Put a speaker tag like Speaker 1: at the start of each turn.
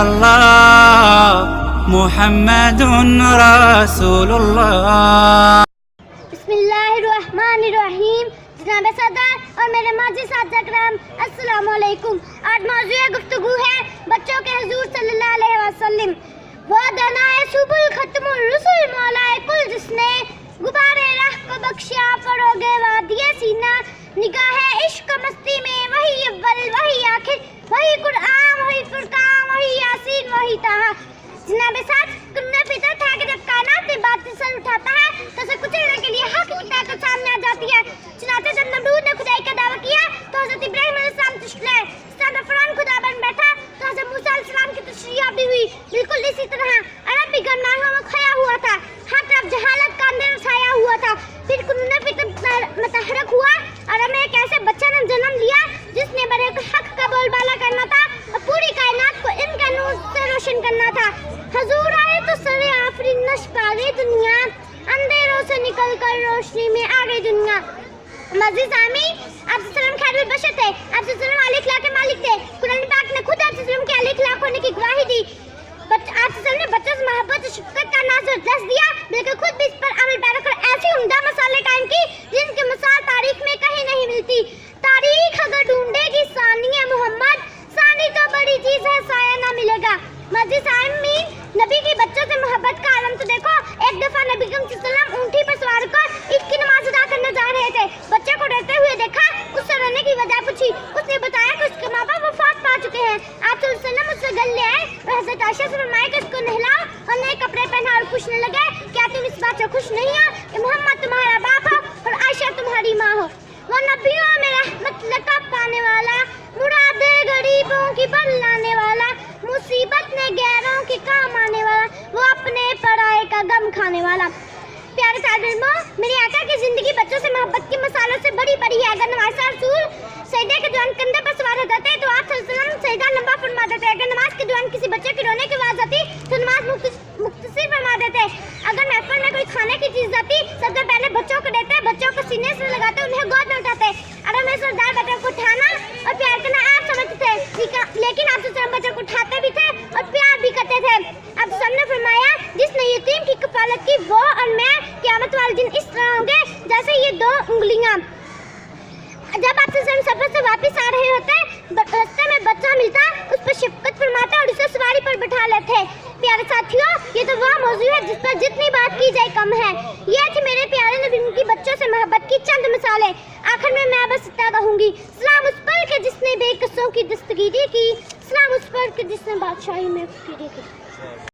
Speaker 1: illallah Muhammadun Rasulullah.
Speaker 2: बिस्मिल्लाहिर्रहमानिर्रहीम। जनाब सदर और मेरे माजी साथ अकराम, अस्सलाम वालेकुम। आज मौज़ूए गुफ्तगू है बच्चों के हुजूर सल्लल्लाहु अलैहि वसल्लम। वो दनाए सुबुल खत्मुर रुसुल मौलाए कुल जिसने गुबारे राह को बख्शिया फरोगे वादिये सीना। निगाहे इश्क मस्ती में वही अव्वल वही आखिर, वही कुरान वही फुरकान वही यासीन वही ताहा। जनाब साथ कुन्ने फितर था कि जब कायनात में बात सर उठाता है तो उसे कुचलने के लिए हक की ताकत सामने आ जाती है। चुनांचे जब नमरूद ने खुदाई का दावा किया तो हज़रत इब्राहीम अलैहिस्सलाम तुश्तलाए। फरौन खुदा बन बैठा तो हज़रत मूसा अलैहिस्सलाम की तशरीह भी हुई। बिल्कुल इसी तरह अरब भी गरमाइयों में खोया हुआ था, हर तरफ जहालत का अंधेरा छाया हुआ था। फिर कुन्ने फितर मतहरक हुआ और हमें एक ऐसे बच्चे ने जन्म लिया जिसने बड़े हक का बोलबाला करना था और पूरी कायनात को इनके नूर से रोशन करना था। हुजूर आए तो सरे आफरीन नश पारे दुनिया, अंधेरों से निकल कर रोशनी में आ गई दुनिया। मजीद आमी आप सल्लम खैरुल बशर थे, आप सल्लम अली अखलाक के मालिक थे। कुरान पाक ने खुद आप सल्लम के अली अखलाक होने की गवाही दी। आप सल्लम ने बच्चों से मोहब्बत और शफकत का नाज़ दस दिया, बल्कि खुद भी इस पर अमल पैरा कर ऐसी उम्दा मसाले कायम की जिनकी मिसाल तारीख में कहीं नहीं मिलती। तारीख अगर ढूंढेगी सानिया मोहम्मद, सानी तो बड़ी चीज है, साया ना मिलेगा। मस्जिद आमीन नबी की बच्चों से मोहब्बत का आलम तो देखो। एक दफा नबी सल्लम ऊंटी पर सवार कर ईद की नमाज अदा करने जा रहे थे। बच्चे को डरते हुए देखा, उससे रोने की वजह पूछी। उसने बताया कि उसके माँ बाप वफात पा चुके हैं। आप सल्लम उससे गल ले आए और हज़रत आयशा से फरमाया कि उसको नहलाओ और नए कपड़े पहना और पूछने लगे, क्या तुम इस बात से खुश नहीं हो कि मोहम्मद तुम्हारा बाप हो और आयशा तुम्हारी माँ हो। वो नबियों में रहमत लक़ब पाने वाला, मुरादे गरीबों की बन लाने वाला, मुसीबत ने गैरों के काम आने वाला, वो अपने पराए का गम खाने वाला। प्यारे तालिबों, मेरी आका की जिंदगी बच्चों से मोहब्बत के मसालों से बड़ी बड़ी है। अगर नमाज रसूल सजदे के दौरान कंधे पर सवार हो जाते तो आप सल्लल्लाहु सजदा लंबा फरमा देते। अगर नमाज के दौरान किसी बच्चे के रोने की आवाज आती तो नमाज मुख्तसर फरमा देते। अगर महफिल में कोई खाने की चीज आती सबसे पहले बच्चों को देते, बच्चों को सीने से लगाते, उन्हें गोद में उठाते। अगर में सरदार बच्चों को उठाना और प्यार करना आप समझते थे, लेकिन आप बच्चों को उठाते भी थे और प्यार भी करते थे। आप सबने फरमाया, जिसने यतीम की कफालत की वो और मैं क़यामत वाले दिन इस तरह होंगे जैसे ये दो उंगलियां। जब आप सफर से वापस आ रहे होते, रास्ते में बच्चा मिलता, उस पर शफकत फरमाते और उसे सवारी पर बिठा लेते। प्यारे साथियों, ये तो वह मौजू है जिस पर जितनी बात की जाए कम है। ये थी मेरे प्यारे नबी की बच्चों से मोहब्बत की चंद मिसालें। आखिर में मैं बस इतना कहूँगी, सलाम उस पर के जिसने बेकसों की दस्तगीरी की, सलाम उस पर के जिसने बादशाही में फिरी की।